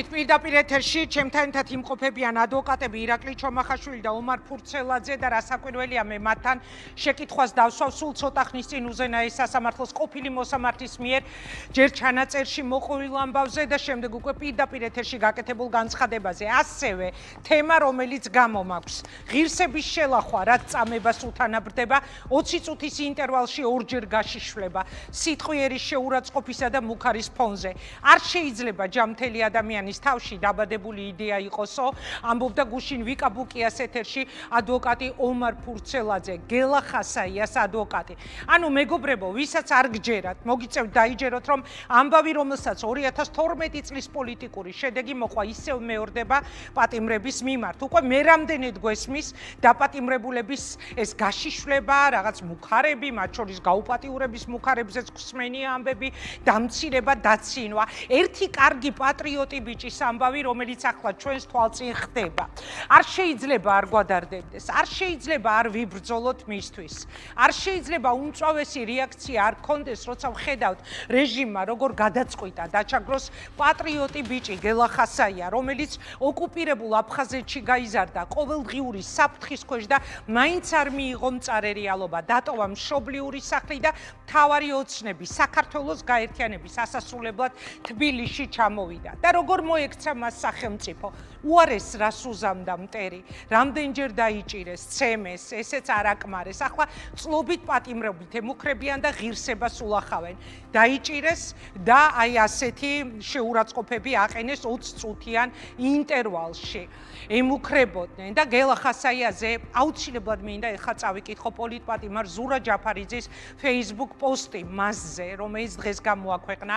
მოდით პირდაპირ ეთერში ჩემთან ერთად იმყოფებიან ადვოკატები ირაკლი ჩომახაშვილი და ომარ ფურცელაძე და რასაკვირველია მე მათთან შეკითხვას დავსვავ სულ ცოტა ხნის წინ უზენაეს სასამართლოს ყოფილი მოსამართლის მიერ ჯერ ჩანაწერში მოყოლილ ამბავზე და შემდეგ უკვე პირდაპირ ეთერში გაკეთებულ განცხადებაზე. ასევე თემა რომელიც გამომაქვს ღირსების შელახვა რაც წამებას უთანაბრდება 20 წუთის ინტერვალში ორჯერ გაშიშვლება სიტყვიერი შეურაცხყოფისა და მუქარის ფონზე. არ შეიძლება ჯამთელი ადამიანის თავში დაბადებული იდეა იყოსო, ამბობდა გუშინ ვიკა ბუკიას ეთერში ადვოკატი ომარ ფურცელაძე, გელა ხასაიას ადვოკატი. ანუ მეგობრებო, ვისაც არ გჯერათ, მოგიწევთ დაიჯეროთ, რომ ამბავი, რომელსაც 2012 წლის პოლიტიკური შედეგი მოყვა, ისევ მეორდება პატიმრების მიმართ. უკვე მე რამდენად გვესმის დაპატიმრებულების ეს გაშიშვლება, რაღაც მუქარები, მათ შორის გაუპატიურების მუქარებზეც გვსმენია ამბები, დამცირება, დაცინვა. ერთი კარგი პატრიოტი ბიჭის ამბავი, რომელიც ახლა ჩვენს თვალწინ ხდება. არ შეიძლება არ გვადარდებდეს, არ შეიძლება არ ვიბრძოლოთ მისთვის. არ შეიძლება უმწვავესი რეაქცია არ გქონდეს, როცა ვხედავთ რეჟიმმა როგორ გადაწყვიტა დაჩაგროს პატრიოტი ბიჭი გელა ხასაია, რომელიც ოკუპირებულ აფხაზეთში გაიზარდა ყოველდღიური საფრთხის ქვეშ და მაინც არ მიიღო მწარე რეალობა, დატოვა მშობლიური სახლი და მთავარი ოცნები საქართველოს გაერთიანების ასასრულებლად თბილისში ჩამოვიდა და როგორ მოექცა მას სახელმწიფო. უარეს რას უზამდა მტერი, რამდენჯერ დაიჭირეს, ცემეს, ესეც არ აკმარეს. ახლა წლობით პატიმრობით ემუქრებიან და ღირსებას ულახავენ. დაიჭირეს და აი ასეთი შეურაცხყოფები აყენეს 20 წუთიან ინტერვალში. ემუქრებოდნენ და გელა ხასაიაზე აუცილებლად მინდა ეხლა წავიკითხო პოლიტპატიმარ ზურა ჯაფარიძის Facebook პოსტი მასზე, რომელიც დღეს გამოაქვეყნა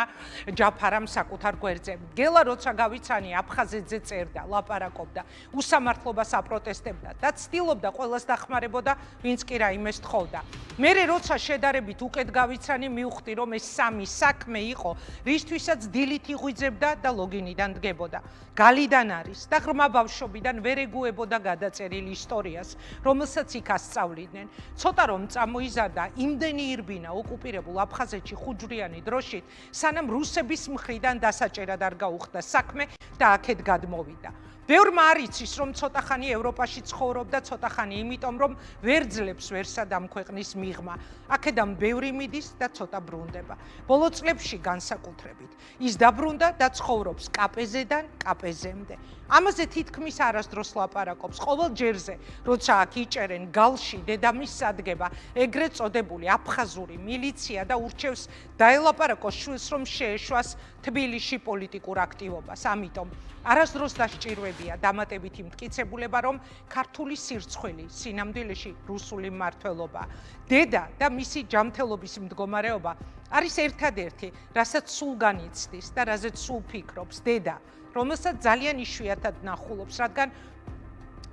ჯაფარამ საკუთარ გვერდზე. გელა როცა გავიცანი აფხაზეთზე წერდა, ლაპარაკობდა, უსამართლობას აპროტესტებდა და ცდილობდა ყველას დახმარებოდა, ვინც კი რაიმეს თხოვდა. მერე როცა შედარებით უკეთ გავიცანი, მივხვდი, რომ ეს სამი საქმე იყო, რისთვისაც დილით იღვიძებდა და ლოგინიდან დგებოდა. გალიდან არის და ღრმა ბავშვობიდან ვერ ეგუებოდა გადაწერილ ისტორიას, რომელსაც იქ ასწავლიდნენ. ცოტა რომ წამოიზარდა, იმდენი ირბინა ოკუპირებულ აფხაზეთში ხუჯვრიანი დროშით, სანამ რუსების მხრიდან დასაჭერად არ გაუხდა საქმე და აქეთ გადმოვიდა. ბევრმა არ იცის, რომ ცოტა ხანი ევროპაში ცხოვრობდა, ცოტა ხანი იმიტომ, რომ ვერ ძლებს ვერსად ამ ქვეყნის მიღმა. აქედან ბევრი მიდის და ცოტა ბრუნდება. ბოლო წლებში განსაკუთრებით. ის დაბრუნდა და ცხოვრობს კაპეზედან კაპეზემდე. ამაზე თითქმის არასდროს ლაპარაკობს. ყოველ ჯერზე, როცა აქ იჭერენ გალში დედამის სადგება, ეგრეთ წოდებული აფხაზური მილიცია და ურჩევს დაელაპარაკოს შვილს, რომ შეეშვას თბილისში პოლიტიკურ აქტივობას. ამიტომ არასდროს დასჭირვებია დამატებითი მტკიცებულება, რომ ქართული სირცხვილი სინამდვილეში რუსული მმართველობა. დედა და მისი ჯანმრთელობის მდგომარეობა არის ერთადერთი, რასაც სულ განიცდის და რაზეც სულ ფიქრობს დედა, რომელსაც ძალიან იშვიათად ნახულობს, რადგან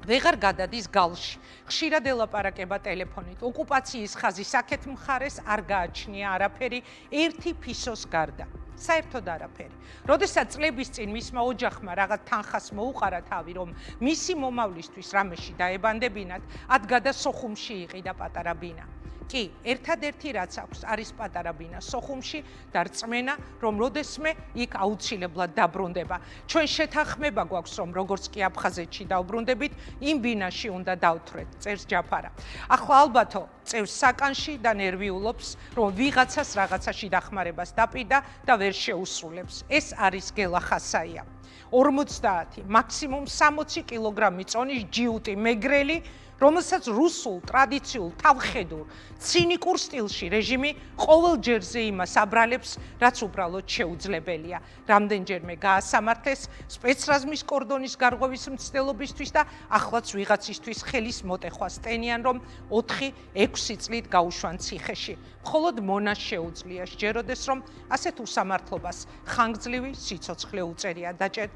ვეღარ გადადის გალში. ხშირად ელაპარაკება ტელეფონით. ოკუპაციის ხაზის აქეთ მხარეს არ გააჩნია არაფერი ერთი ფისოს გარდა. საერთოდ არაფერი. როდესაც წლების წინ მისმა ოჯახმა რაღაც თანხას მოუყარა თავი, რომ მისი მომავლისთვის რამეში დაებანდებინათ, ადგადა სოხუმში იყიდა პატარა ბინა. კი, ერთადერთი რაც აქვს არის პატარა ბინა სოხუმში და რწმენა, რომ როდესმე იქ აუცილებლად დაბრუნდება. ჩვენ შეთანხმება გვაქვს, რომ როგორც კი აფხაზეთში დავბრუნდებით, იმ ბინაში უნდა დავთვრეთ, წერს ჯაფარა. ახლა ალბათო წევს საკანში და ნერვიულობს, რომ ვიღაცას რაღაცაში დახმარებას დაპირდა და ვერ შეუსრულებს. ეს არის გელა ხასაია. 50, მაქსიმუმ 60 კილოგრამი წონის ჯიუტი მეგრელი, რომელსაც რუსულ ტრადიციულ თავხედურ ცინიკურ სტილში რეჟიმი ყოველ ჯერზე იმას აბრალებს, რაც უბრალოდ შეუძლებელია. რამდენჯერმე გაასამართლეს სპეცრაზმის კორდონის გარღვევის მცდელობისთვის და ახლაც ვიღაცისთვის ხელის მოტეხვას ტენიან, რომ 4-6 წლით გაუშვან ციხეში. მხოლოდ მონას შეუძლია სჯეროდეს, რომ ასეთ უსამართლობას ხანგრძლივი სიცოცხლე უწერია.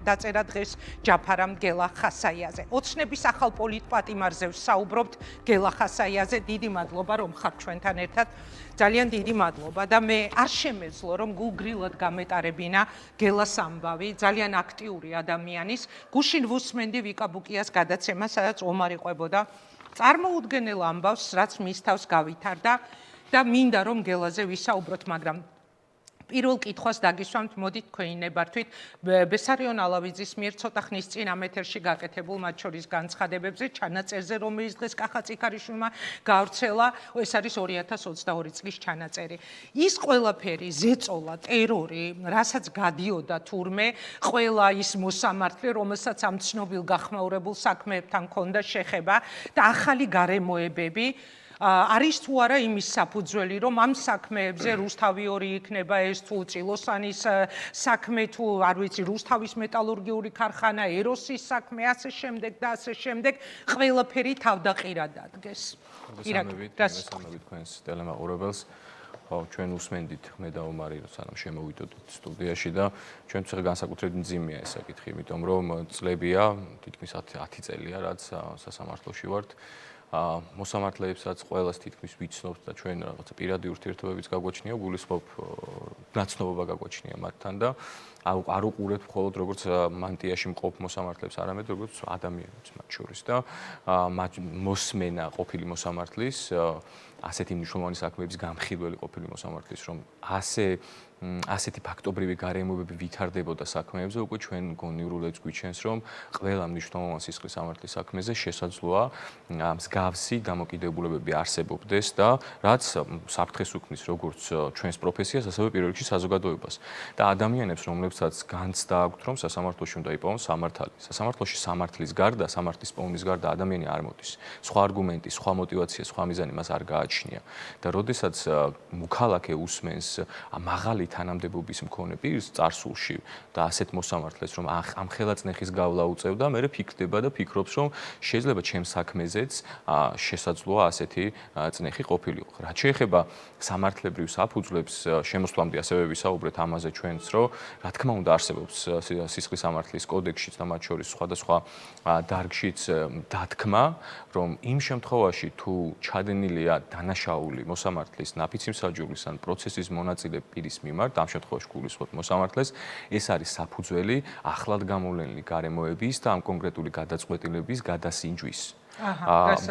დაწერა დღეს ჯაფარამ გელა ხასაიაზე. ოცნების ახალ პოლიტპატიმარზე საუბრობთ გელა ხასაიაზე. დიდი მადლობა, რომ ხართ ჩვენთან ერთად. ძალიან დიდი მადლობა და მე არ შემეძლო, რომ გულგრილად გამეტარებინა გელას ამბავი, ძალიან აქტიური ადამიანის. გუშინ ვუსმენდი ვიკა ბუკიას გადაცემა, სადაც ომარ იყვებოდა წარმოუდგენელ ამბავს, რაც მის თავს გავითარდა და მინდა რომ გელაზე ვისაუბროთ, მაგრამ პირველ კითხვას დაგისვამთ, მოდით თქვენი ნებართვით ბესარიონ ალავიძის მიერ ცოტა ხნის წინ ამ ეთერში გაკეთებულ მათ შორის განცხადებებზე, ჩანაწერზე, რომელიც დღეს კახა წიქარიშვილმა გავრცელა, ეს არის 2022 წლის ჩანაწერი. ის ყველაფერი, ზეწოლა, ტერორი, რასაც გადიოდა თურმე, ყველა ის მოსამართლე, რომელსაც ამ ცნობილ გახმაურებულ საქმეებთან ჰქონდა შეხება და ახალი გარემოებები არის თუ არა იმის საფუძველი, რომ ამ საქმეებზე რუსთავი 2 იქნება ეს თუ წილოსანის საქმე თუ არ ვიცი რუსთავის მეტალურგიული ქარხანა, ეროსის საქმე, ასე შემდეგ და ასე შემდეგ, ყველაფერი თავდაყირად დადგეს. მოგესალმებით თქვენს ტელემაყურებელს. ჩვენ უსმენდით მე და ომარი, სანამ შემოვიდოდით სტუდიაში და ჩვენთვის განსაკუთრებით მძიმეა ეს საკითხი, იმიტომ რომ წლებია, თითქმის 10 წელია, რაც სასამართლოში ვართ. მოსამართლეებსაც ყველას თითქმის ვიცნობთ და ჩვენ რაღაცა პირადი ურთიერთობებიც გაგვაჩნია, გულისხმობ ნაცნობობა გაგვაჩნია მათთან და არ უყურებთ მხოლოდ როგორც მანტიაში მყოფ მოსამართლეებს, არამედ როგორც ადამიანებს მათ შორის და მოსმენა ყოფილი მოსამართლის ასეთი მნიშვნელოვანი საქმეების გამხილველი ყოფილი მოსამართლის, რომ ასეთი ფაქტობრივი გარემოებები ვითარდებოდა საქმეებზე, უკვე ჩვენ გონიურულებს გვიჩენს, რომ ყველა მნიშვნელოვან სისხლის სამართლის საქმეზე შესაძლოა მსგავსი დამოკიდებულებები არსებობდეს და რაც საფრთხეს უქმნის როგორც ჩვენს პროფესიას, ასევე პირველ რიგში საზოგადოებას. და ადამიანებს, რომლებსაც განცდა აქვთ, რომ სასამართლოში უნდა იპოვონ სამართალი. სასამართლოში სამართლის გარდა, სამართლის პოვნის გარდა ადამიანი არ მოდის. სხვა არგუმენტი, სხვა მოტივაცია, სხვა მიზანი მას არ გააჩნია. და როდესაც მოქალაქე უსმენს მაღალი თანამდებობის მქონე პირს წარსულში და ასეთ მოსამართლეს, რომ ამ ხელაწნეხის გავლა უწევდა, მე ფიქრდება და ფიქრობს, რომ შეიძლება ჩემს საქმეზეც შესაძლოა ასეთი წნეხი ყოფილიყო. რაც შეეხება სამართლებრივ საფუძვლებს, შემოსვლამდე ასევე ვისაუბრეთ ამაზე ჩვენც, რომ რა თქმა უნდა არსებობს სისხლის სამართლის კოდექსშიც და მათ შორის სხვადასხვა დარგშიც დათქმა, რომ იმ შემთხვევაში თუ ჩადენილია დანაშაული მოსამართლის ნაფიცი მსაჯულის ან პროცესის მონაწილე პირის მიმართ, ამ შემთხვევაში გულისხმობთ მოსამართლეს, ეს არის საფუძველი ახლად გამოვლენილი გარემოების და ამ კონკრეტული გადაწყვეტილების გადასინჯვის.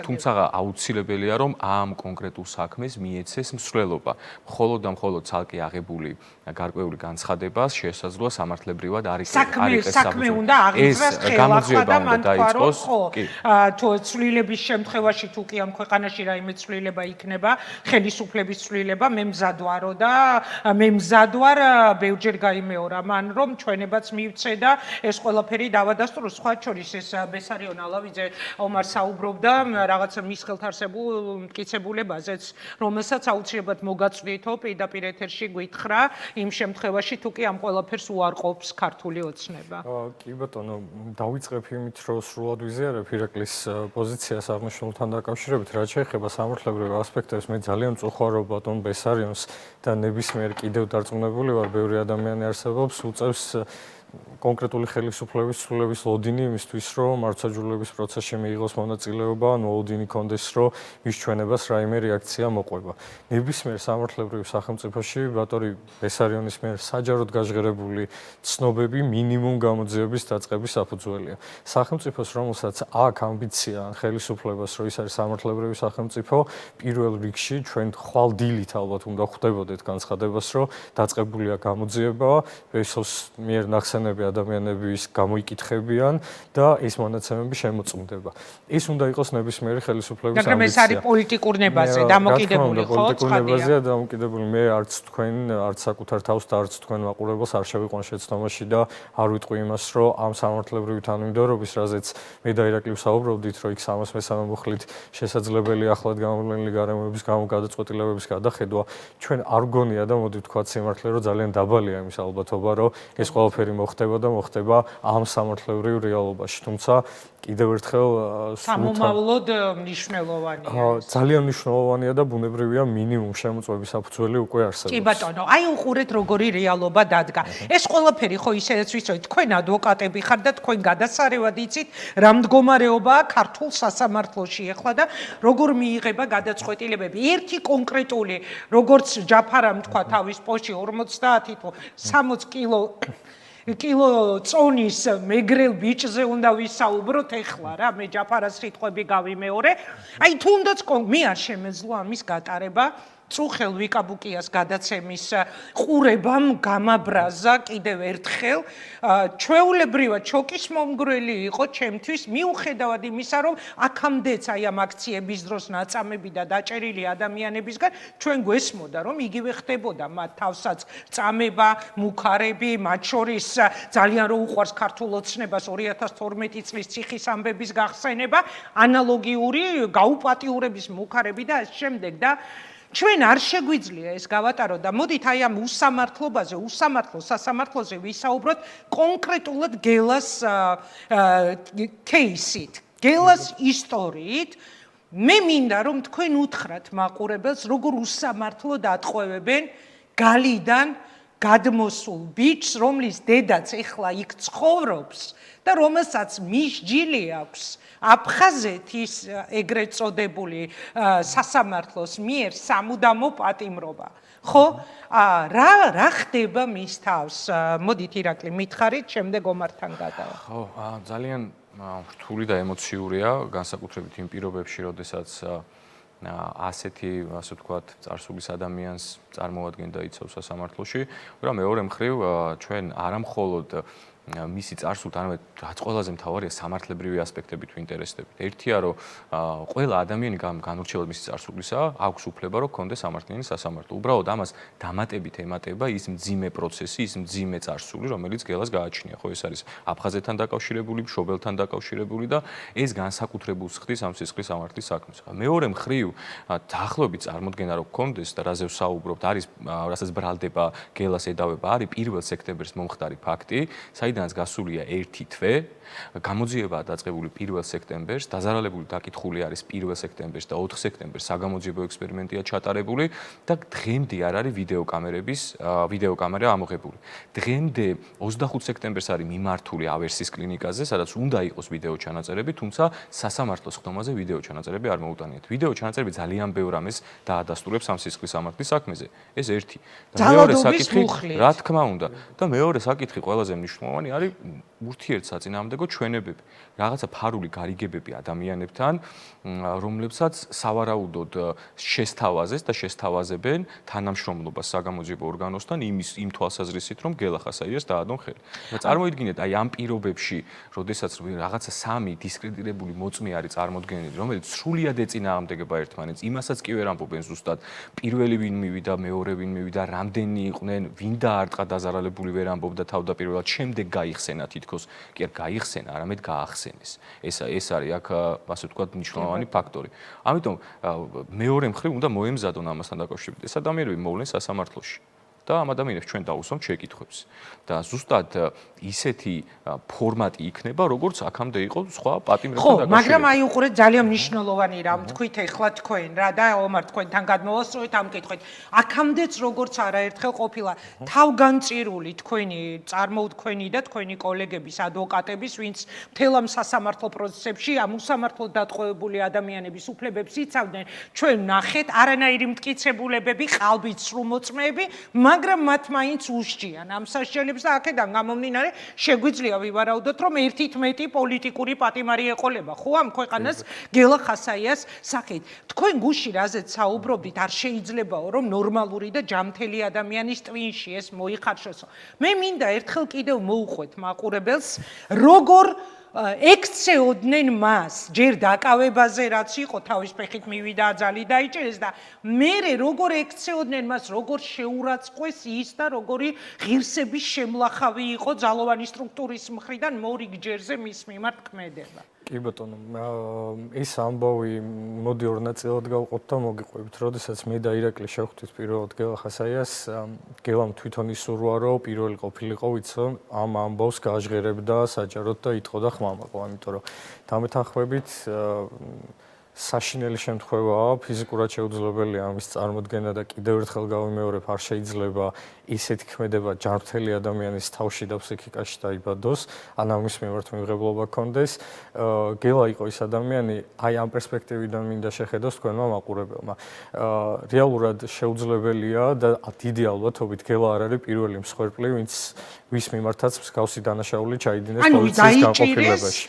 თუმცა აუცილებელია, რომ ამ კონკრეტულ საქმეს მიეცეს მსვლელობა. მხოლოდ და მხოლოდ ცალკე აღებული გარკვეული განცხადებას შესაძლოა სამართლებრივად არ იყენოს. საქმე უნდა აღიძრას ხელახლა და მან თქვა, რომ თუ ცვლილების შემთხვევაში თუ კი ამ ქვეყანაში რაიმე ცვლილება იქნება, ხელისუფლების ცვლილება, მე მზადვარო და მე მზადვარ ბევრჯერ გაიმეორა მან, რომ ჩვენებაც მივცე და ეს ყველაფერი დავადასტურო. სხვა შორის ეს ბესარიონ ალავიძე ომარ უბრობდა რაღაცა მის ხელთ არსებულ მტკიცებულებაზეც, რომელსაც აუცილებლად მოგაწვდითო პირდაპირ ეთერში გითხრა, იმ შემთხვევაში თუ კი ამ ყველაფერს უარყოფს ქართული ოცნება. კი ბატონო, დავიწყებ იმით, რომ სრულად ვიზიარებ ირაკლის პოზიციას აღნიშნულთან დაკავშირებით, რაც შეეხება სამართლებრივ ასპექტებს, მე ძალიან წუხარობ ბატონ ბესარიონს და ნებისმიერ კიდევ დარწმუნებული ვარ, ბევრი ადამიანი არსებობს, უწევს კონკრეტული ხელისუფლების ცვლილების ლოდინი იმისთვის, რომ მართლმსაჯულების პროცესში მიიღოს მონაწილეობა, ანუ ლოდინი კონდეს, რომ მის ჩვენებას რაიმე რეაქცია მოყვება. ნებისმიერ სამართლებრივ სახელმწიფოში ბატონი ბესარიონის მიერ საჯაროდ გაჟღერებული ცნობები მინიმუმ გამოძიების დაწყების საფუძველია. სახელმწიფოს, რომელსაც აქვს ამბიცია ხელისუფლებას, რომ ის არის სამართლებრივი სახელმწიფო, პირველ რიგში ჩვენ ხვალდილით ალბათ უნდა ხვდებოდეთ განცხადებას, რომ დაწყებულია გამოძიება, ბესოს მიერ ნახსენები ადამიანების გამოიკითხებიან და ეს მონაცემები შემოწმდება. ეს უნდა იყოს ნებისმიერი ხელისუფლების ამბიცია. მაგრამ ეს არის პოლიტიკურ ნებაზე დამოკიდებული, ხო? პოლიტიკურ ნებაზეა დამოკიდებული. მე არც თქვენ, არც საკუთარ თავს და არც თქვენ მაყურებელს არ შევიყვან შეცდომაში და არ ვიტყვი იმას, რომ ამ სამართლებრივი თანმიმდევრობის, რაზეც მე და ირაკლი ვსაუბრობდით, რომ იქ 313 მუხლით შესაძლებელი ახლად გამოვლენილი გარემოების გამო გადაწყვეტილებების გადახედვა, ჩვენ არ გონია და მოდი ვთქვათ სიმართლე, რომ ძალიან დაბალია იმის ალბათობა, რომ ეს ყველაფერი მოხდება და მოხდება ამ სამართლებრივ რეალობაში. თუმცა კიდევ ერთხელ სამომავლოდ მნიშვნელოვანია. ძალიან მნიშვნელოვანია და ბუნებრივია მინიმუმ შემოწმების საფუძველი უკვე არსებობს. კი ბატონო, აი უყურეთ როგორი რეალობა დადგა. ეს ყველაფერი ხო ისედაც ვიცით, თქვენ ადვოკატები ხართ და თქვენ გადასარევად იცით, რა მდგომარეობაა ქართულ სასამართლოში ახლა და როგორ მიიღება გადაწყვეტილებები. ერთი კონკრეტული, როგორც ჯაფარამ თქვა თავის პოსტში 50 თუ 60 კილო წონის მეგრელ ბიჭზე უნდა ვისაუბროთ ეხლა რა, მე ჯაფარას სიტყვები გავიმეორე. აი თუნდაც მე არ შემეძლო ამის გატარება წუხელ ვიკაბუკიას გადაცემის ყურებამ გამაბრაზა კიდევ ერთხელ ჩვეულებრივად შოკის მომგვრელი იყო ჩემთვის მიუხედავად იმისა რომ აქამდეც აი ამ აქციების დროს ნაწამები და დაჭერილი ადამიანებისგან ჩვენ გვესმოდა რომ იგივე ხდებოდა მათ თავსაც წამება მუქარები მათ შორის ძალიან რო უყვარს ქართულ ოცნებას 2012 წლის ციხის ამბების გახსენება ანალოგიური გაუპატიურების მუქარები და ამ შემდეგ და ჩვენ არ შეგვიძლია ეს გავატაროთ და მოდით აი ამ უსამართლობაზე, სასამართლოზე ვისაუბროთ კონკრეტულად გელას кейსით, გელას ისტორიით. მე მინდა რომ თქვენ უთხრათ მაყურებელს, როგორ უსამართლოდ ატყვევებენ გალიდან გადმოსულ ბიჭს, რომლის დედაც ეხლა იქ ცხოვრობს და რომელსაც მისჯილი აქვს აფხაზეთის ეგრეთ წოდებული სასამართლოს მიერ სამუდამო პატიმრობა. ხო? რა ხდება მის თავს? მოდით ირაკლი მითხარით, შემდეგ ომართან გადავა. ხო, ძალიან რთული და ემოციურია, განსაკუთრებით იმ პირობებში, როდესაც ასეთი, ასე ვთქვათ, წარსულის ადამიანს წარმოადგენდა იცავს სასამართლოში, მაგრამ მეორე მხრივ ჩვენ არამხოლოდ მისი წარსულთ, არამედ რაც ყველაზე მთავარია სამართლებრივი ასპექტებით ვინტერესდებით. ერთია რომ ყველა ადამიანი განურჩევად მისი წარსულისა აქვს უფლება რომ კონდეს სამართლიანი სასამართლო. უბრალოდ ამას დამატებით ემატება ის მძიმე პროცესი, ის მძიმე წარსული, რომელიც გელას გააჩნია. ხო, ეს არის აფხაზეთთან დაკავშირებული, მშობელთან დაკავშირებული და ეს განსაკუთრებულს ხდის ამ სისხლის სამართლის საქმეს. მეორე მხრივ დაახლოებით წარმოდგენა რომ კონდეს და რაზე ვსაუბრობთ, არის რასაც ბრალდება გელას ედავება, არის 1 სექტემბერს მომხდარი ფაქტი, საიდანაც გასულია 1 თვე, გამოძიებაა დაწყებული 1 სექტემბერს, დაზარალებული დაკითხული არის 1 სექტემბერს და 4 სექტემბერს საგამოძიებო ექსპერიმენტია ჩატარებული და დღემდე არ არის ვიდეოკამერა ამოღებული. დღემდე 25 სექტემბერს არის მიმართული ავერსის კლინიკაზე, სადაც უნდა იყოს ვიდეო ჩანაწერები, თუმცა სასამართლოს ხდომაზე ვიდეო ჩანაწერები არ მოუტანიათ. ვიდეო ჩანაწერები ძალიან ბევრ ამას დაადასტურებს ამ სისხლის სამართლის საქმეზე. ეს ერთი. და მეორე საკითხი, რა თქმა უნდა, და მეორე საკითხი ყველაზე მნიშვნელოვანი არის ურთიერთსაწინააღმდეგო ჩვენებები. რაღაცა ფარული გარიგებები ადამიანებთან, რომლებსაც სავარაუდოდ შესთავაზეს და შესთავაზებენ თანამშრომლობას საგამოძიებო ორგანოსთან იმ თვალსაზრისით, რომ გელა ხასაიას დაადონ ხელი. და წარმოიდგინეთ, აი ამ პირობებში, როდესაც რაღაცა სამი დისკრედიტირებული მოწმე არის წარმოდგენილი, რომელიც სრულად ეწინააღმდეგება ერთმანეთს, იმასაც კი ვერ ამბობენ ზუსტად, პირველი ვინ მივიდა, მეორე ვინ მივიდა, რამდენი იყვნენ, ვინ დაარტყა დაზარალებული ვერ ამბობდა თავდაპირველად, შემდეგ გაიხსენა თითქოს, კი არ გაიხსენა, არამედ გაახსენეს. ეს არის აქ, ასე ვთქვათ, მნიშვნელოვანი ფაქტორი. ამიტომ მეორე მხრივ უნდა მოემზადონ ამასთან დაკავშირებით. ეს ადამიანები მოვლენ სასამართლოში. და ამ ადამიანებს ჩვენ დავუსვამთ შეკითხვებს. და ზუსტად ისეთი ფორმატი იქნება, როგორც აქამდე იყო სხვა პატიმრებთან ხო, დაკავშირებით. მაგრამ აი უყურეთ ძალიან მნიშვნელოვანი რამ თქვით ეხლა თქვენ რა და ომარ თქვენთან გადმოვასწროთ ამ კითხვით. აქამდეც როგორც არაერთხელ ყოფილა თავგანწირული თქვენი წარმოუდგენელი და თქვენი კოლეგების, ადვოკატების, ვინც მთელ ამ სასამართლო პროცესებში ამ უსამართლოდ დატყვევებული ადამიანების უფლებებს იცავდნენ, ჩვენ ნახეთ არანაირი მტკიცებულებები, ყალბით სრულმოწმეები, მაგრამ მათ მაინც უსჯიან ამ სასჯელებს და აქედან გამომდინარე შეგვიძლია ვივარაუდოთ რომ ერთით მეტი პოლიტიკური პატიმარი ეყოლება ხო ამ ქვეყანას გელა ხასაიას სახით. თქვენ გუში რაზეც საუბრობდით არ შეიძლებაო რომ ნორმალური და ჯამთელი ადამიანის ტვინში ეს მოიხარშოსო. მე მინდა ერთხელ კიდევ მოუყვეთ მაყურებელს როგორ ექცეოდნენ მას ჯერ დაკავებაზე რაც იყო თავის ფეხით მივიდა აზალი დაიჭერეს და მერე როგორ ექცეოდნენ მას როგორ შეურაცხყვეს ის და როგორი ღირსების შემლახავი იყო ძალოვანი სტრუქტურის მხრიდან მორიგ ჯერზე მის მიმართ ქმედება. კი ბატონო, ეს ამბავი მოდი ორ ნაწილად გავყოთ და მოგიყვებით. როდესაც მე და ირაკლი შევხვდით პირველად გელა ხასაიას, გელამ თვითონ ისურვა, რომ პირველი ყოფილიყო, ვიცი რომ ამ ამბავს გააჟღერებდა საჯაროდ და იტყოდა ხმამაღლა, იმიტომ რომ დამეთანხმებით საშინელი შემთხვევაა, ფიზიკურად შეუძლებელია ამის წარმოქმნა და კიდევ ერთხელ გავიმეორებ, არ შეიძლება ისეთი ქმედება ჯანმრთელი ადამიანის თავში და ფსიქიკაში დაიბადოს, ან ამის მიმართ მიღებლობა ქონდეს. გელა იყო ის ადამიანი, აი ამ პერსპექტივიდან მინდა შეხედოს თქვენმა მაყურებელმა. რეალურად შეუძლებელია და დიდი ალბათობით გელა არ არის პირველი მსხვერპლი, ვის მიმართაც მსგავსი დანაშაული ჩაიდინეს პოლიციის განყოფილებაში.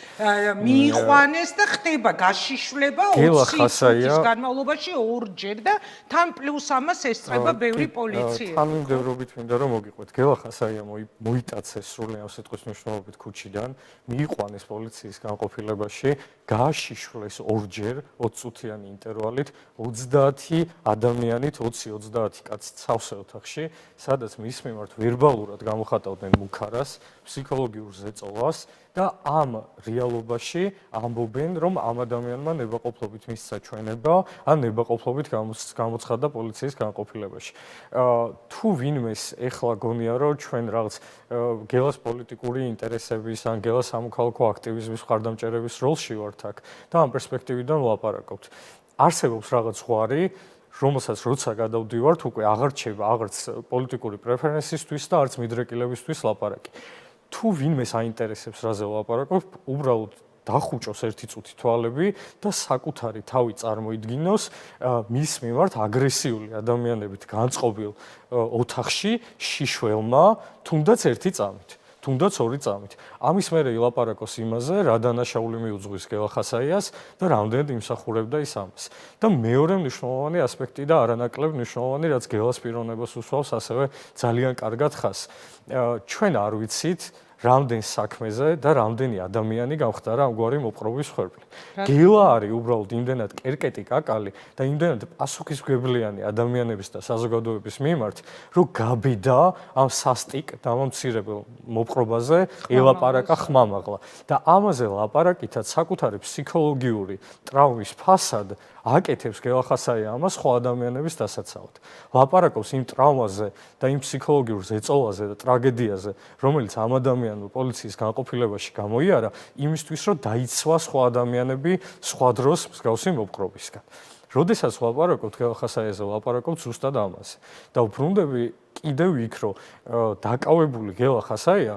მიიყვანეს და ხდება გაშიშვლება 20 წუთის განმავლობაში ორჯერ და თან პლუს ამას ესწრება ბევრი პოლიცია. თანმიმდევრობით მინდა რომ მოგიყვეთ. გელა ხასაია მოიტაცეს სრულიად სიტყვის მნიშვნელობით ქუჩიდან, მიიყვანეს პოლიციის განყოფილებაში, გააშიშვლეს ორჯერ 20 წუთიანი ინტერვალით 30 ადამიანით, 20-30 კაცი სავსე ოთახში, სადაც მის მიმართ ვერბალურად გამოხატავდნენ მუქარას, ფსიქოლოგიურ ზეწოლას და ამ რეალობაში ამბობენ, რომ ამ ადამიანმა ნებაყოფლობით მისცა ჩვენება, ან ნებაყოფლობით გამოცხადდა პოლიციის განყოფილებაში. თუ ვინმეს ეხლა გონია, რომ ჩვენ რაღაც გელას პოლიტიკური ინტერესების ან გელას სამოქალაქო აქტივიზმის მხარდამჭერების როლში ვართ აქ და ამ პერსპექტივიდან ვლაპარაკობთ. არსებობს რაღაც ზღვარი, რომელსაც როცა გადავდივართ, უკვე აღარ რჩება აღარც პოლიტიკური პრეფერენსისთვის და არც მიდრეკილებისთვის ლაპარაკი. თუ ვინმეს აინტერესებს რაზე ვლაპარაკობ, უბრალოდ დახუჭოს ერთი წუთი თვალები და საკუთარი თავი წარმოიდგინოს მის მიმართ აგრესიული ადამიანებით განწყობილ ოთახში შიშველმა, თუნდაც ერთი წამით. თუნდაც ორი წამით. ამის მერე ილაპარაკოს იმაზე, რა დანაშაული მიუძღვის გელა ხასაიას და რამდენად იმსახურებდა ის ამას. და მეორე მნიშვნელოვანი ასპექტი და არანაკლებ მნიშვნელოვანი, რაც გელას პიროვნებას უსვავს, ასევე ძალიან კარგად ხას. ჩვენ არ ვიცით რამდენ საქმეზე და რამდენი ადამიანი გამხდარა ამგვარი მოპყრობის მსხვერპლი. გელა არის უბრალოდ იმდენად კერკეტი კაკალი და იმდენად პასუხისმგებლიანი ადამიანების და საზოგადოების მიმართ, რომ გაბედა ამ სასტიკ დამამცირებელ მოპყრობაზე ელაპარაკა ხმამაღლა და ამაზე ლაპარაკითაც საკუთარი ფსიქოლოგიური ტრავმის ფასად აკეთებს გელა ხასაია ამას სხვა ადამიანების დასაცავად. ლაპარაკობს იმ ტრავმაზე და იმ ფსიქოლოგიურ ზეწოლაზე და ტრაგედიაზე, რომელიც ამ ადამიანმა პოლიციის განყოფილებაში გამოიარა, იმისთვის რომ დაიცვა სხვა ადამიანები სხვა დროს მსგავსი მოპყრობისგან. როდესაც ლაპარაკობთ გელა ხასაიაზე, ლაპარაკობთ ზუსტად ამაზე. და ვბრუნდები კიდევ იქ, რომ დაკავებული გელა ხასაია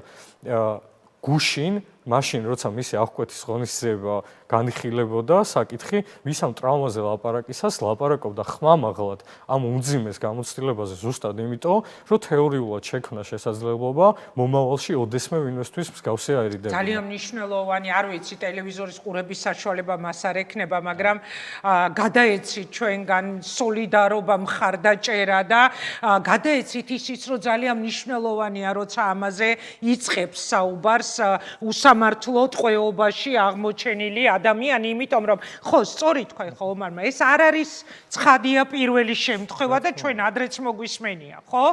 გუშინ მაშინ როცა მისი აღკვეთის ღონისძიება განიხილებოდა საკითხი, ვის ამ ტრავმაზე ლაპარაკისას ლაპარაკობდა ხმამაღლად ამ უმძიმეს გამოცდილებაზე ზუსტად იმიტომ, რომ თეორიულად შექმნა შესაძლებლობა მომავალში ოდესმე ვინმესთვის მსგავსი აერიდება. ძალიან მნიშვნელოვანი, არ ვიცი, ტელევიზორის ყურების საშუალება მას არ ექნება, მაგრამ გადაეცით ჩვენგან სოლიდარობა, მხარდაჭერა და გადაეცით ისიც, რომ ძალიან მნიშვნელოვანია, როცა ამაზე იწყებს საუბარს უსამართლო ტყვეობაში აღმოჩენილი ადამიანი, იმიტომ რომ ხო, სწორი თქვა ხო ომარმა, ეს არ არის ცხადია პირველი შემთხვევა და ჩვენ ადრეც მოგვისმენია, ხო?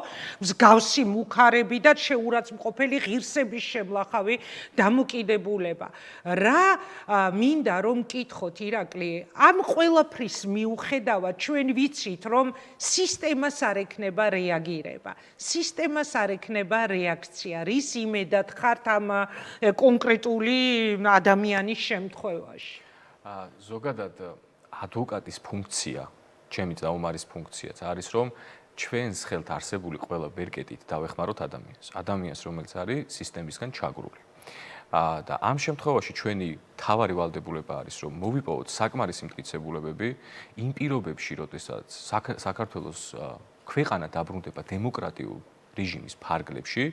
მსგავსი მუქარები და შეურაცხმყოფელი ღირსების შემლახავი დამოკიდებულება. რა მინდა რომ მკითხოთ ირაკლი, ამ ყველაფრის მიუხედავად ჩვენ ვიცით, რომ სისტემას არ ექნება რეაგირება. სისტემას არ ექნება რეაქცია. რის იმედად ხართ ამ კონკრეტული ადამიანის შემთხვევაში? ზოგადად ადვოკატის ფუნქცია, ჩემი წაუმარის ფუნქციაც არის, რომ ჩვენს ხელთ არსებული ყველა ბერკეტით დავეხმაროთ ადამიანს. ადამიანს, რომელიც არის სისტემისგან ჩაგრული. და ამ შემთხვევაში ჩვენი თავარი ვალდებულება არის, რომ მოვიპოვოთ საკმარისი მტკიცებულებები იმ პირობებში, როდესაც საქართველოს ქვეყანა დაბრუნდება დემოკრატიულ რეჟიმის ფარგლებში,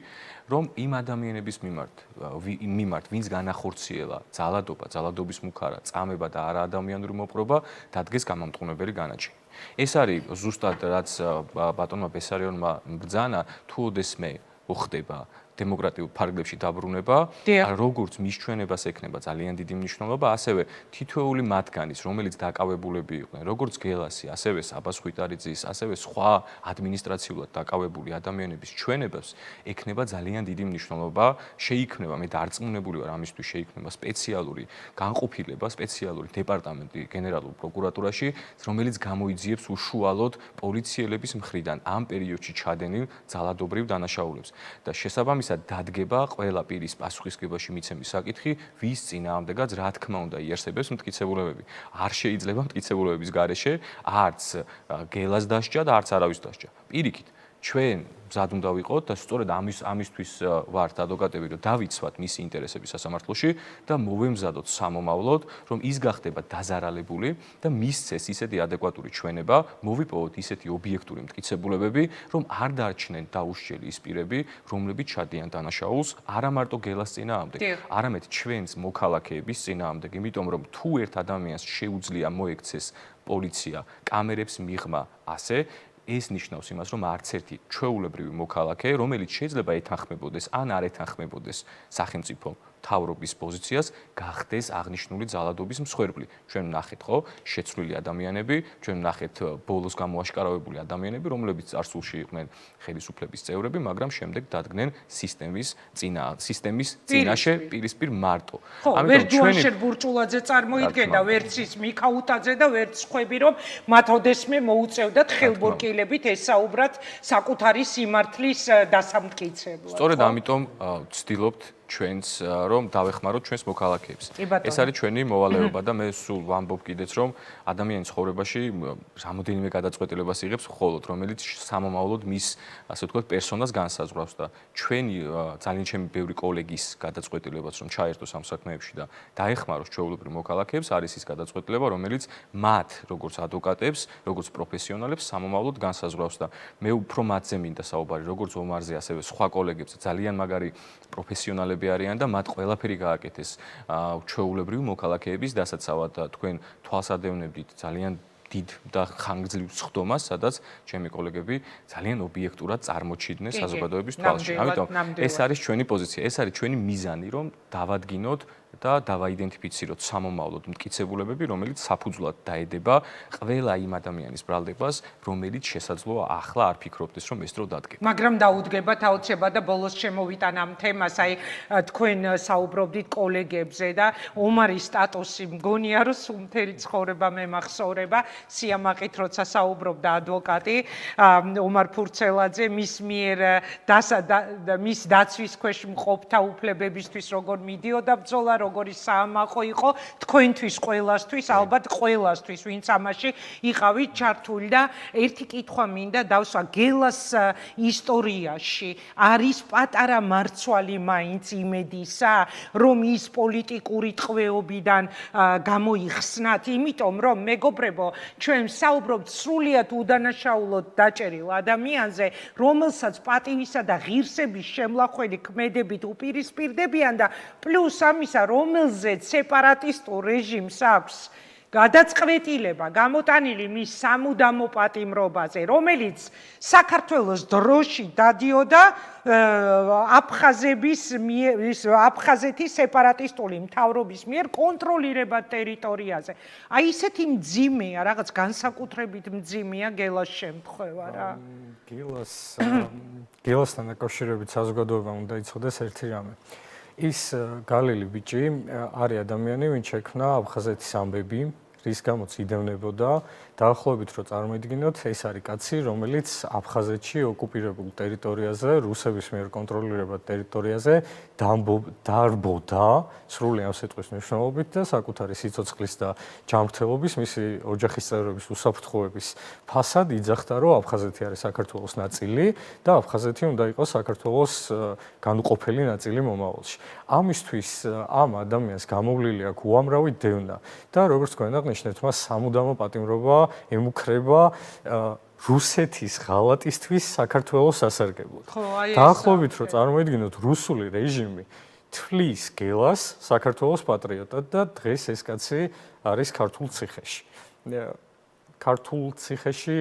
რომ იმ ადამიანების მიმართ, ვინც განახორციელა ძალადობა, ძალადობის მუქარა, წამება და არაადამიანური მოპყრობა, დადგეს გამამტყუნებელი განაჩენი. ეს არის ზუსტად რაც ბატონმა ბესარიონმა ბრძანა, თუ ოდესმე ხდება დემოკრატიულ ფარგლებში დაბრუნება, როგორც მისჩვენებას ექნება ძალიან დიდი მნიშვნელობა, ასევე თითოეული მათგანის, რომელიც დაკავებულები იყვნენ, როგორც გელასი, ასევე საბას ხვიტარიძის, ასევე სხვა ადმინისტრაციულად დაკავებული ადამიანების ჩვენებას ექნება ძალიან დიდი მნიშვნელობა, შეიქმნება, მე დარწმუნებული ვარ ამისთვის, შეიქმნება სპეციალური განყოფილება, სპეციალური დეპარტამენტი გენერალურ პროკურატურაში, რომელიც გამოიძიებს უშუალოდ პოლიციელების მხრიდან ამ პერიოდში ჩადენილ ძალადობრივ დანაშაულებს და შესაბამისად დადგება ყველა პირის პასუხისმგებლობაში მიცემის საკითხი, ვის წინააღმდეგაც რა თქმა უნდა იარსებებს მტკიცებულებები. არ შეიძლება მტკიცებულებების გარეშე არც გელას დასჯა და არც არავის დასჯა. პირიქით, ჩვენ მზად უნდა ვიყოთ და სწორედ ამისთვის ვართ ადვოკატები, რომ დავიცვათ მისი ინტერესები სასამართლოში და მოვემზადოთ სამომავლოდ, რომ ის გახდება დაზარალებული და მისცეს ისეთი ადეკვატური ჩვენება, მოვიპოვოთ ისეთი ობიექტური მტკიცებულებები, რომ არ დარჩნენ დაუსჯელი ის პირები, რომლებიც ჩადიან დანაშაულს, არა მარტო გელას წინააღმდეგ, არამედ ჩვენს მოქალაქეების წინააღმდეგ, იმიტომ რომ თუ ერთ ადამიანს შეუძლია მოექცეს პოლიცია, კამერებს მიღმა ასე ეს ნიშნავს იმას, რომ არც ერთი ჩვეულებრივი მოქალაქე, რომელიც შეიძლება ეთანხმებოდეს ან არ ეთანხმებოდეს სახელმწიფო მთავრობის პოზიციას, გახდეს აღნიშნული ძალადობის მსხვერპლი. ჩვენ ვნახეთ, ხო, შეცვლილი ადამიანები, ჩვენ ვნახეთ ბოლოს გამოაშკარავებული ადამიანები, რომლებიც წარსულში იყვნენ ხელისუფლების წევრები, მაგრამ შემდეგ დადგნენ სისტემის წინაშე პირისპირ მარტო. ხო, ვერ ჯუანშერ ბურჭულაძე წარმოიდგენდა, ვერც ის მიქაუტაძე და ვერც ხვები, რომ მათ ოდესმე მოუწევდათ ხელბორკილებით ესაუბრათ საკუთარი სიმართლის დასამტკიცებლად. სწორედ ამიტომ ვცდილობთ ჩვენს რომ დავეხმაროთ ჩვენს მოქალაქეებს. ეს არის ჩვენი მოვალეობა და მე სულ ვამბობ კიდეც რომ ადამიანის ცხოვრებაში რამოდენიმე გადაწყვეტილებას იღებს მხოლოდ რომელიც სამომავლოდ მის ასე ვთქვათ პერსონას განსაზღვრავს და ჩვენი ძალიან ჩემი ბევრი კოლეგის გადაწყვეტილებაც რომ ჩაერთოს ამ საქმეებში და დაეხმაროს ჩვეულებრივ მოქალაქეებს არის ის გადაწყვეტილება რომელიც მათ როგორც ადვოკატებს, როგორც პროფესიონალებს სამომავლოდ განსაზღვრავს და მე უფრო მათზე მინდა საუბარი როგორც ომარზე ასევე სხვა კოლეგებს ძალიან მაგარი პროფესიონალები არიან და მათ ყველაფერი გააკეთეს ჩვეულებრივ მოქალაქეების დასაცავად და თქვენ თვალსადევნებდით ძალიან დიდ და ხანგრძლივ სხდომას, სადაც ჩემი კოლეგები ძალიან ობიექტურად წარმოჩიდნენ საზოგადოების თვალში. ამიტომ ეს არის ჩვენი პოზიცია, ეს არის ჩვენი მიზანი, რომ დავადგინოთ და დავაიდენტიფიციროთ სამომავლოდ მტკიცებულებები, რომელიც საფუძვლად დაედება ყველა იმ ადამიანის ბრალდებას, რომელიც შესაძლოა ახლა არ ფიქრობდეს, რომ ეს დრო დადგება. მაგრამ დაუდგებათ აუცილებლად და ბოლოს შემოვიტან ამ თემას, აი თქვენ საუბრობდით კოლეგებზე და ომარის სტატუსი მგონია რომ სუმთელი ცხოვრება მემახსოვრება, სიამაყით როცა საუბრობდა ადვოკატი ომარ ფურცელაძე მის მიერ მის დაცვის ქვეშ მყოფთა უფლებებისთვის როგორ მიდიოდა ბრძოლა, როგორი საამაყო იყო თქვენთვის ყველასთვის, ალბათ ყველასთვის, ვინც ამაში იყავით ჩართული და ერთი კითხვა მინდა დავსვა გელას ისტორიაში არის პატარა მარცვალი მაინც იმედისა, რომ ის პოლიტიკური ტყვეობიდან გამოიხსნათ, იმიტომ რომ მეგობრებო, ჩვენ საუბრობთ სრულიად უდანაშაულოდ დაჭერილ ადამიანზე, რომელსაც პატივისა და ღირსების შემლახველი ქმედებით უპირისპირდებიან და პლუს ამისა რომელზეც სეპარატისტულ რეჟიმს აქვს გადაწყვეტილება გამოტანილი მის სამუდამო პატიმრობაზე, რომელიც საქართველოს დროში დადიოდა აფხაზეთის სეპარატისტული მთავრობის მიერ კონტროლირებად ტერიტორიაზე. აი ესეთი მძიმეა, რაღაც განსაკუთრებით მძიმეა გელას შემთხვევა რა. გელასთან დაკავშირებით საზოგადოებამ უნდა იცოდეს ერთი რამე. ის გალილი ბიჭი არის ადამიანი, ვინც შექმნა აფხაზეთის ამბები, რის გამოც იდევნებოდა დაახლოებით რომ წარმოიდგინოთ, ეს არის კაცი, რომელიც აფხაზეთში ოკუპირებულ ტერიტორიაზე, რუსების მიერ კონტროლირებად ტერიტორიაზე დარბოდა სრული ამ სიტყვის მნიშვნელობით და საკუთარი სიცოცხლის და ჯანმრთელობის, მისი ოჯახის წევრების უსაფრთხოების ფასად იძახდა, რომ აფხაზეთი არის საქართველოს ნაწილი და აფხაზეთი უნდა იყოს საქართველოს განუყოფელი ნაწილი მომავალში. ამისთვის ამ ადამიანს გამოვლილი აქვს უამრავი დევნა და როგორც თქვენ აღნიშნეთ, მას სამუდამო პატიმრობა ემუქრება რუსეთის ღალატისთვის საქართველოს სასარგებლოდ. დაახლოებით რომ წარმოიდგინოთ რუსული რეჟიმი თვლის გელას საქართველოს პატრიოტად და დღეს ეს კაცი არის ქართულ ციხეში. ქართულ ციხეში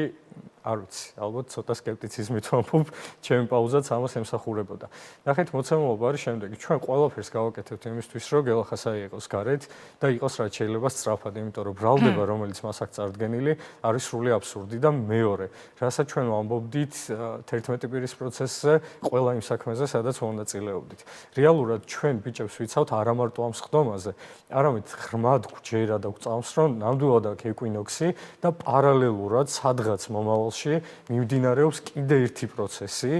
არ ვიცი, ალბათ ცოტა სკეპტიციზმით ვამბობ, ჩემი პაუზაც ამას ემსახურებოდა. ნახეთ, მოცემულობა არის შემდეგი. ჩვენ ყველაფერს გავაკეთებთ იმისთვის, რომ გელა ხასაი იყოს გარეთ და იყოს რაც შეიძლება სწრაფად, იმიტომ რომ ბრალდება, რომელიც მას აქვს წარდგენილი, არის სრული აბსურდი და მეორე, რასაც ჩვენ ვამბობდით 11 პირის პროცესზე, ყველა იმ საქმეზე, სადაც მონაწილეობდით. რეალურად ჩვენ ბიჭებს ვიცავთ არა მარტო ამ სხდომაზე, არამედ ღრმად გვჯერა და გვწამს, რომ ნამდვილად აქვს ეკვინოქსი და პარალელურად სადღაც მომავალში მიმდინარეობს კიდე ერთი პროცესი,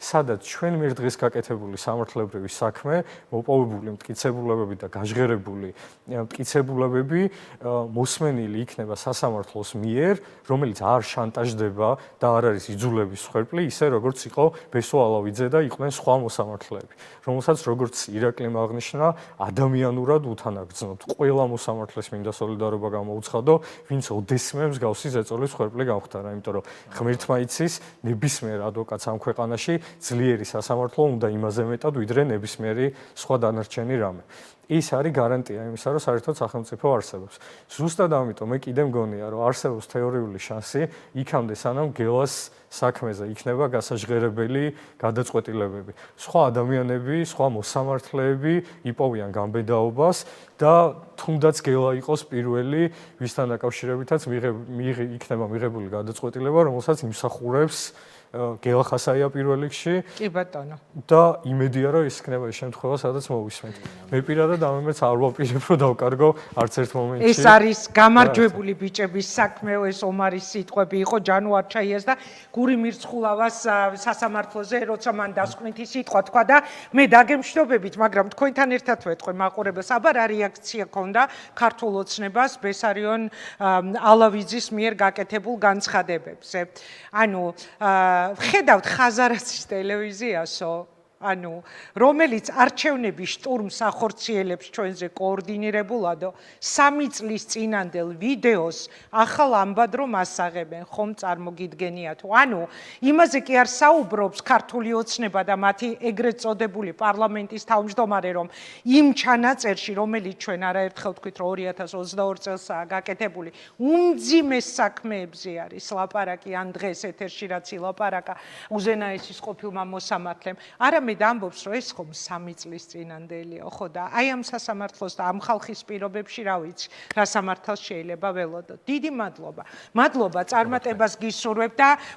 სადაც ჩვენ მიერ დღეს გაკეთებული სამართლებრივი საქმე, მოპოვებული მტკიცებულებები და გაჟღერებული მტკიცებულებები მოსმენილი იქნება სასამართლოს მიერ, რომელიც არ შანტაჟდება და არ არის იძულების მსხვერპლი, ისე როგორც იყო ბესო ალავიძე და იყვნენ სხვა მოსამართლეები, რომელსაც როგორც ირაკლიმ აღნიშნა, ადამიანურად უთანაგრძნობთ. ყველა მოსამართლეს მინდა სოლიდარობა გამოუცხადო, ვინც ოდესმე მსგავსი ზეწოლის მსხვერპლი გამختარა, იმიტომ რომ ღმერთმა იცის, ნებისმიერ ადვოკატს ამ ქვეყანაში ძლიერი სასამართლო უნდა იმაზე მეტად, ვიდრე ნებისმიერი სხვა დანარჩენი რამე. ის არის გარანტია იმისა, რომ საერთოდ სახელმწიფო არსებობს. ზუსტად ამიტომ მე კიდე მგონია, რომ არსებობს თეორიული შანსი იქამდე სანამ გელას საქმეზე იქნება გასაჟღერებელი გადაწყვეტილებები. სხვა ადამიანები, სხვა მოსამართლეები იპოვიან გამბედაობას და თუნდაც გელა იყოს პირველი, ვისთან დაკავშირებითაც იქნება მიღებული გადაწყვეტილება, რომელსაც იმსახურებს გელა ხასაია პირველ რიგში. კი ბატონო. და იმედია, რომ ის იქნება ის შემთხვევა, სადაც მოვისმენთ. მე პირადად ამემეც არ ვაპირებ, რომ დავკარგო არც ერთ მომენტში. ეს არის გამარჯვებული ბიჭების საქმე, ეს ომარის სიტყვები იყო ჯანუარ ჩაიას და გური მირცხულავას სასამართლოზე, როცა მან დასკვნითი სიტყვა თქვა და მე დაგემშვიდობებით, მაგრამ თქვენთან ერთად ვეთქვი მაყურებელს, აბა რა რეაქცია ქონდა ქართულ ოცნებას ბესარიონ ალავიძის მიერ გაკეთებულ განცხადებებზე. ანუ ხედავთ ხაზარაცის ტელევიზიასო, ანუ რომელიც არჩევნების შტურმს ახორციელებს ჩვენზე კოორდინირებულადო 3 წლის წინანდელ ვიდეოს ახალ ამბად რომ ასაღებენ, ხომ წარმოგიდგენია თუ ანუ იმაზე კი არ საუბრობს ქართული ოცნება და მათი ეგრეთ წოდებული პარლამენტის თავმჯდომარე, რომ იმ ჩანაწერში, რომელიც ჩვენ არაერთხელ თქვით, რომ 2022 წელსაა გაკეთებული, უმძიმეს საქმეებზე არის ლაპარაკი, ან დღეს ეთერში რაც ილაპარაკა უზენაესის ყოფილმა მოსამართლემ, არამედ ამბობს, რომ ეს ხომ 3 წლის წინანდელია, ხო და აი ამ სასამართლოს და ამ ხალხის პირობებში რა ვიცი, რა სამართალს შეიძლება ველოდოთ. დიდი მადლობა. მადლობა წარმატებას გისურვებ და